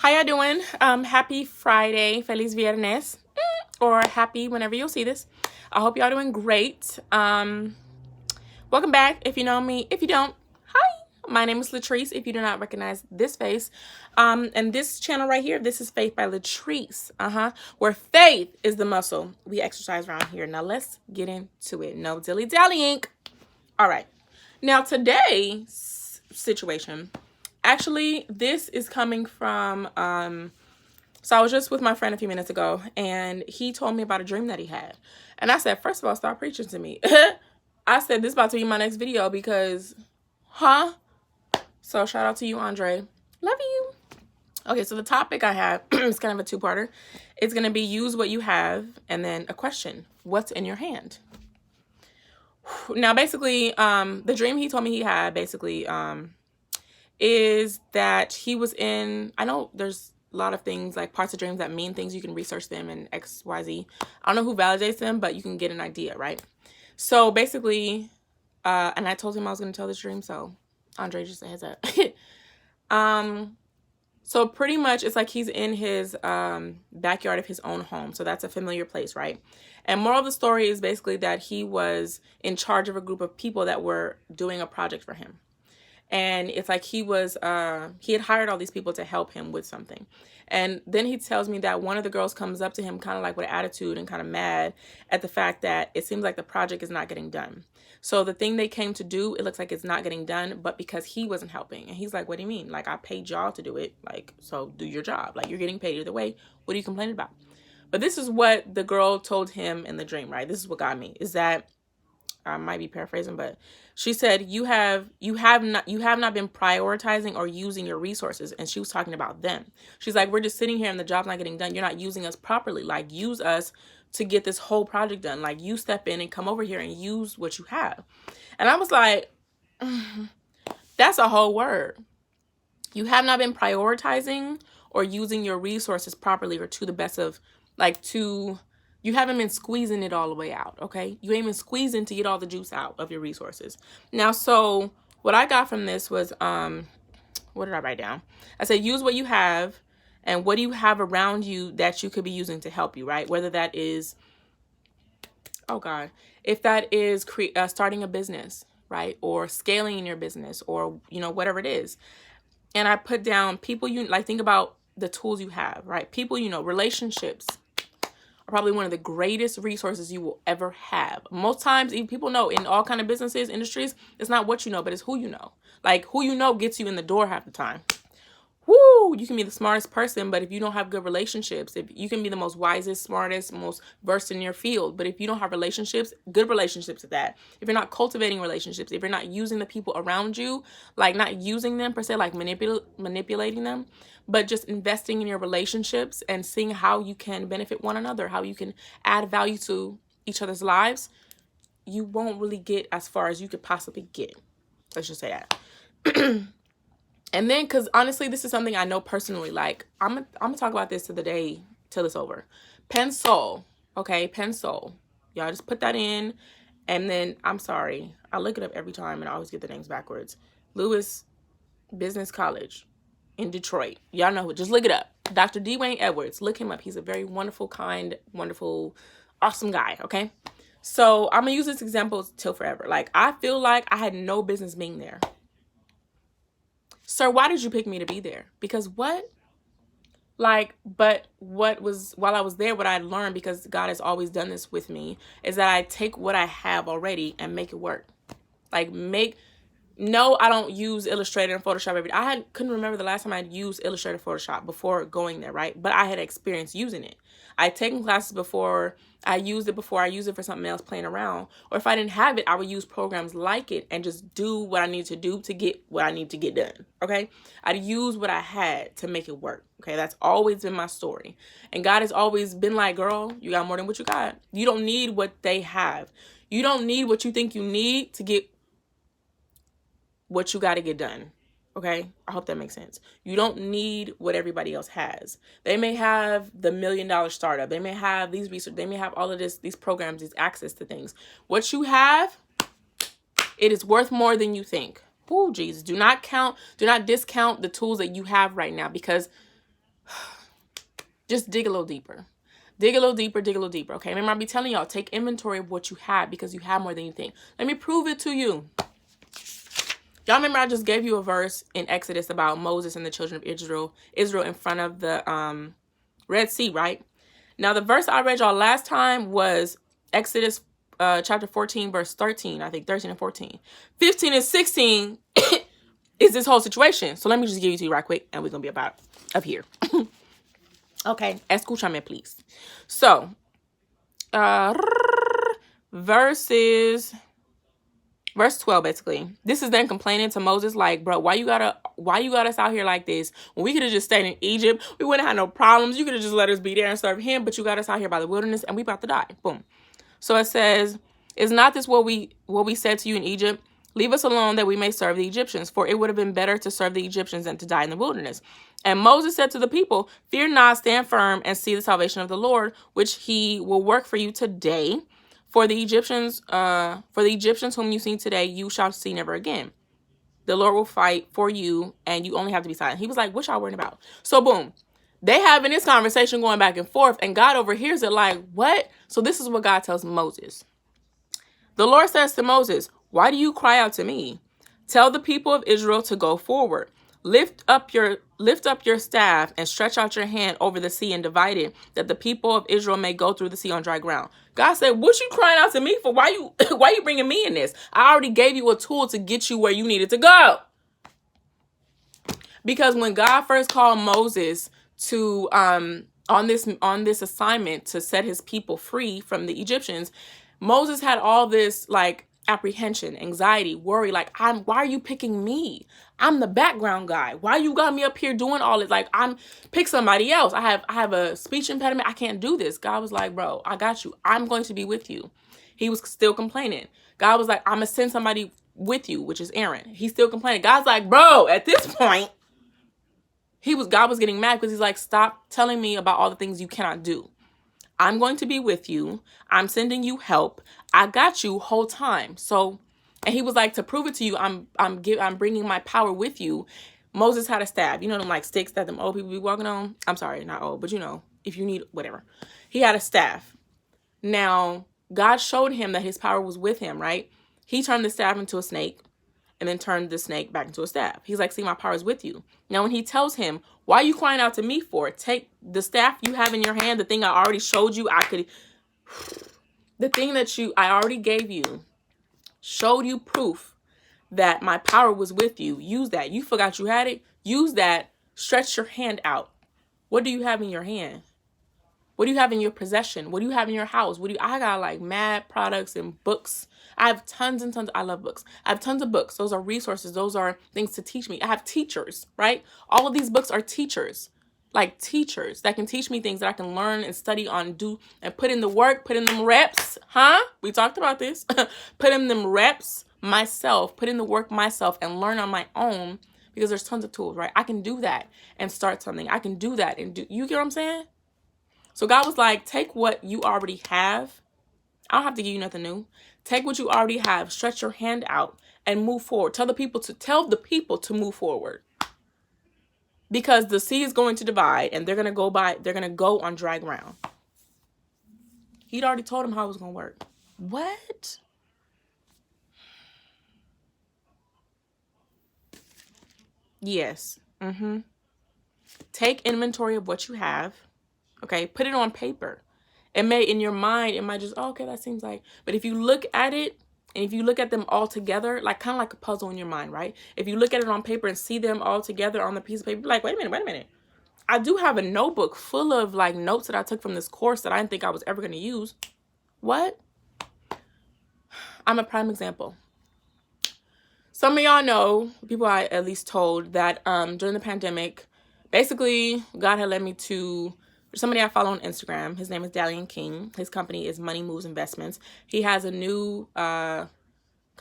How y'all doing? Happy Friday, Feliz Viernes, or happy whenever you'll see this. I hope y'all doing great. Welcome back. If you know me, if you don't, hi. My name is Latrice. If you do not recognize this face, and this channel right here, this is Faith by Latrice. Where faith is the muscle we exercise around here. Now let's get into it. No dilly dallying. All right. Now today's situation. Actually, this is coming from, so I was just with my friend a few minutes ago, and he told me about a dream that he had. And I said, first of all, stop preaching to me. I said, this is about to be my next video because, So shout out to you, Andre. Love you. Okay, so the topic I have is kind of a two-parter. It's going to be use what you have, and then a question. What's in your hand? Now, basically, the dream he told me he had, basically, is that he was in, I know there's a lot of things like parts of dreams that mean things. You can research them and X, Y, Z. I don't know who validates them, but you can get an idea, right? So basically, and I told him I was going to tell this dream, so Andre, just a heads up. So pretty much it's like he's in his backyard of his own home. So that's a familiar place, right? And moral of the story is basically that he was in charge of a group of people that were doing a project for him. And it's like he had hired all these people to help him with something. And then he tells me that one of the girls comes up to him kind of like with an attitude and kind of mad at the fact that it seems like the project is not getting done. So the thing they came to do, it looks like it's not getting done, but because he wasn't helping. And he's like, what do you mean? Like, I paid y'all to do it. Like, so do your job. Like, you're getting paid either way. What are you complaining about? But this is what the girl told him in the dream, right? This is what got me, is that, I might be paraphrasing, but she said, you have not been prioritizing or using your resources. And she was talking about them. She's like, we're just sitting here and the job's not getting done. You're not using us properly. Like, use us to get this whole project done. Like, you step in and come over here and use what you have. And I was like, that's a whole word. You have not been prioritizing or using your resources properly or to the best of, you haven't been squeezing it all the way out, okay? You ain't been squeezing to get all the juice out of your resources. Now, so what I got from this was, what did I write down? I said, use what you have, and what do you have around you that you could be using to help you, right? Whether that is, oh God, if that is starting a business, right? Or scaling in your business, or, whatever it is. And I put down people think about the tools you have, right? People, relationships are probably one of the greatest resources you will ever have. Most times, even people know in all kind of businesses, industries, it's not what you know, but it's who you know. Like, who you know gets you in the door half the time. Woo! You can be the smartest person, but if you don't have good relationships, if you can be the most wisest, smartest, most versed in your field, but if you don't have relationships, good relationships at that, if you're not cultivating relationships, if you're not using the people around you, like not using them per se, like manipulating them, but just investing in your relationships and seeing how you can benefit one another, how you can add value to each other's lives, you won't really get as far as you could possibly get. Let's just say that. And then, because honestly, this is something I know personally. Like, I'm gonna talk about this to the day till it's over. Pensole, okay? Pensole. Y'all just put that in. And then, I'm sorry, I look it up every time and I always get the names backwards. Lewis Business College in Detroit. Y'all know, just look it up. Dr. Dwayne Edwards. Look him up. He's a very wonderful, kind, wonderful, awesome guy, okay? So, I'm gonna use this example till forever. Like, I feel like I had no business being there. Sir, why did you pick me to be there? Because what? But what was, while I was there, what I learned, because God has always done this with me, is that I take what I have already and make it work. No, I don't use Illustrator and Photoshop every day. Couldn't remember the last time I'd used Illustrator, Photoshop before going there, right? But I had experience using it. I'd taken classes before, I used it for something else, playing around. Or if I didn't have it, I would use programs like it and just do what I need to do to get what I need to get done, okay? I'd use what I had to make it work, okay? That's always been my story. And God has always been like, girl, you got more than what you got. You don't need what they have. You don't need what you think you need to get what you got to get done. Okay, I hope that makes sense. You don't need what everybody else has. They may have the $1 million startup. They may have these research. They may have all of this, these programs, these access to things. What you have, it is worth more than you think. Oh, Jesus, do not discount the tools that you have right now, because Just dig a little deeper. Dig a little deeper, dig a little deeper, okay? Remember, I be telling y'all, take inventory of what you have because you have more than you think. Let me prove it to you. Y'all remember I just gave you a verse in Exodus about Moses and the children of Israel in front of the Red Sea, right? Now, the verse I read y'all last time was Exodus chapter 14, verse 13. I think 13 and 14. 15 and 16 is this whole situation. So let me just give you to you right quick, and we're going to be about up here. Okay, escúchame, please. So, verse 12, basically. This is them complaining to Moses, like, bro, why you got us out here like this? When we could have just stayed in Egypt, we wouldn't have no problems. You could have just let us be there and serve him, but you got us out here by the wilderness, and we about to die. Boom. So it says, is not this what we said to you in Egypt? Leave us alone that we may serve the Egyptians, for it would have been better to serve the Egyptians than to die in the wilderness. And Moses said to the people, fear not, stand firm, and see the salvation of the Lord, which he will work for you today. For the Egyptians whom you see today, you shall see never again. The Lord will fight for you, and you only have to be silent. He was like, what y'all worrying about? So boom, they having this conversation going back and forth, and God overhears it like, what? So this is what God tells Moses. The Lord says to Moses, why do you cry out to me? Tell the people of Israel to go forward. Lift up your staff and stretch out your hand over the sea and divide it, that the people of Israel may go through the sea on dry ground. God said, what you crying out to me for? Why you bringing me in this? I already gave you a tool to get you where you needed to go. Because when God first called Moses to on this assignment to set his people free from the Egyptians, Moses had all this like apprehension, anxiety, worry, like why are you picking me? I'm the background guy. Why you got me up here doing all this? Like, pick somebody else. I have a speech impediment. I can't do this. God was like, bro, I got you. I'm going to be with you. He was still complaining. God was like, I'm gonna send somebody with you, which is Aaron. He's still complaining. God's like, bro, at this point, God was getting mad because he's like, stop telling me about all the things you cannot do. I'm going to be with you. I'm sending you help. I got you whole time. So, and he was like, to prove it to you, I'm bringing my power with you. Moses had a staff. You know them like sticks that them old people be walking on? I'm sorry, not old, but you know, if you need whatever. He had a staff. Now, God showed him that his power was with him, right? He turned the staff into a snake and then turned the snake back into a staff. He's like, see, my power is with you. Now, when he tells him, why are you crying out to me for? Take the staff you have in your hand, the thing I already showed you, the thing that I already gave you, showed you proof that my power was with you. Use that. You forgot you had it. Use that. Stretch your hand out. What do you have in your hand? What do you have in your possession? What do you have in your house? I got like mad products and books. I have tons and tons. I love books. I have tons of books. Those are resources. Those are things to teach me. I have teachers, right? All of these books are teachers, like teachers that can teach me things that I can learn and study on, do and put in the work, put in them reps. We talked about this. Put in them reps myself, put in the work myself and learn on my own because there's tons of tools, right? I can do that and start something. I can do that and do, you get what I'm saying? So God was like, take what you already have. I don't have to give you nothing new. Take what you already have, stretch your hand out and move forward. Tell the people to move forward. Because the sea is going to divide and they're going to go on dry ground. He'd already told them how it was going to work. What? Yes. Take inventory of what you have. Okay, put it on paper. In your mind, it might just, okay, that seems like, but if you look at it, and if you look at them all together, like kind of like a puzzle in your mind, right? If you look at it on paper and see them all together on the piece of paper, you're like, wait a minute. I do have a notebook full of like notes that I took from this course that I didn't think I was ever going to use. What? I'm a prime example. Some of y'all know, people I at least told, that during the pandemic, basically God had led me to somebody I follow on Instagram. His name is Dalian King. His company is Money Moves Investments. He has a new kind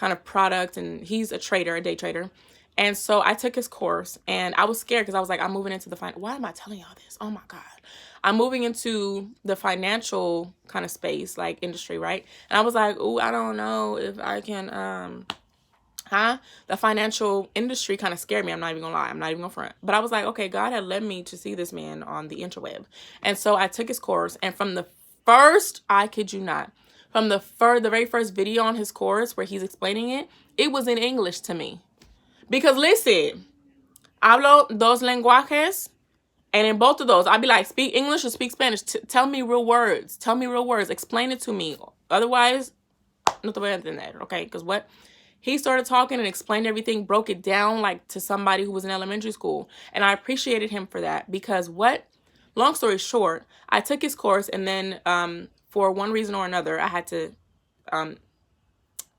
of product, and he's a trader, a day trader. And so I took his course, and I was scared because I was like, I'm moving into the why am I telling y'all this? Oh my God. I'm moving into the financial kind of space, like industry, right? And I was like, oh, I don't know if I can The financial industry kind of scared me. I'm not even gonna lie. I'm not even gonna front. But I was like, okay, God had led me to see this man on the interweb. And so I took his course. And from the first, I kid you not, from the very first video on his course where he's explaining it, it was in English to me. Because listen, hablo dos lenguajes. And in both of those, I'd be like, speak English or speak Spanish. Tell me real words. Tell me real words. Explain it to me. Otherwise, no te voy a entender, okay? Because what? He started talking and explained everything, broke it down like to somebody who was in elementary school. And I appreciated him for that because what? Long story short, I took his course and then for one reason or another, I had to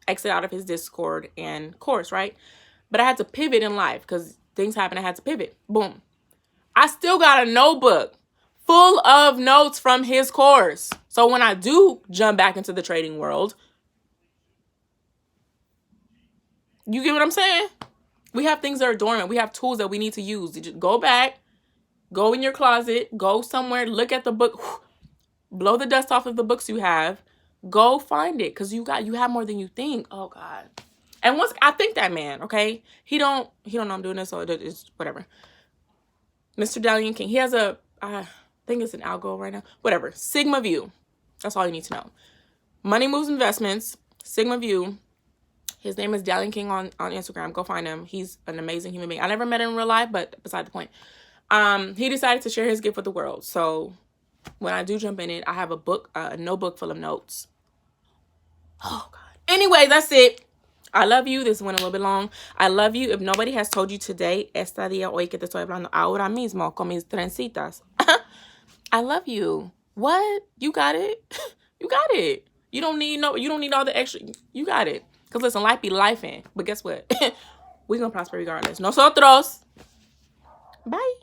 exit out of his Discord and course, right? But I had to pivot in life because things happened. I had to pivot. Boom. I still got a notebook full of notes from his course. So when I do jump back into the trading world, you get what I'm saying? We have things that are dormant. We have tools that we need to use. You just go back, go in your closet, go somewhere, look at the book, blow the dust off of the books you have, go find it because you have more than you think. Oh God. And once I think that man, okay, he don't know I'm doing this, so it's whatever. Mr. Dalian King, he has a, I think it's an algo right now. Whatever. Sigma View. That's all you need to know. Money Moves Investments, Sigma View. His name is Dalian King on Instagram. Go find him. He's an amazing human being. I never met him in real life, but beside the point. He decided to share his gift with the world. So when I do jump in it, I have a book, a notebook full of notes. Oh, God. Anyway, that's it. I love you. This went a little bit long. I love you. If nobody has told you today, esta día hoy que te estoy hablando ahora mismo con mis trencitas. I love you. What? You got it. You got it. You don't need all the extra. You got it. Because listen, life be life in. But guess what? We're going to prosper regardless. Nosotros. Bye.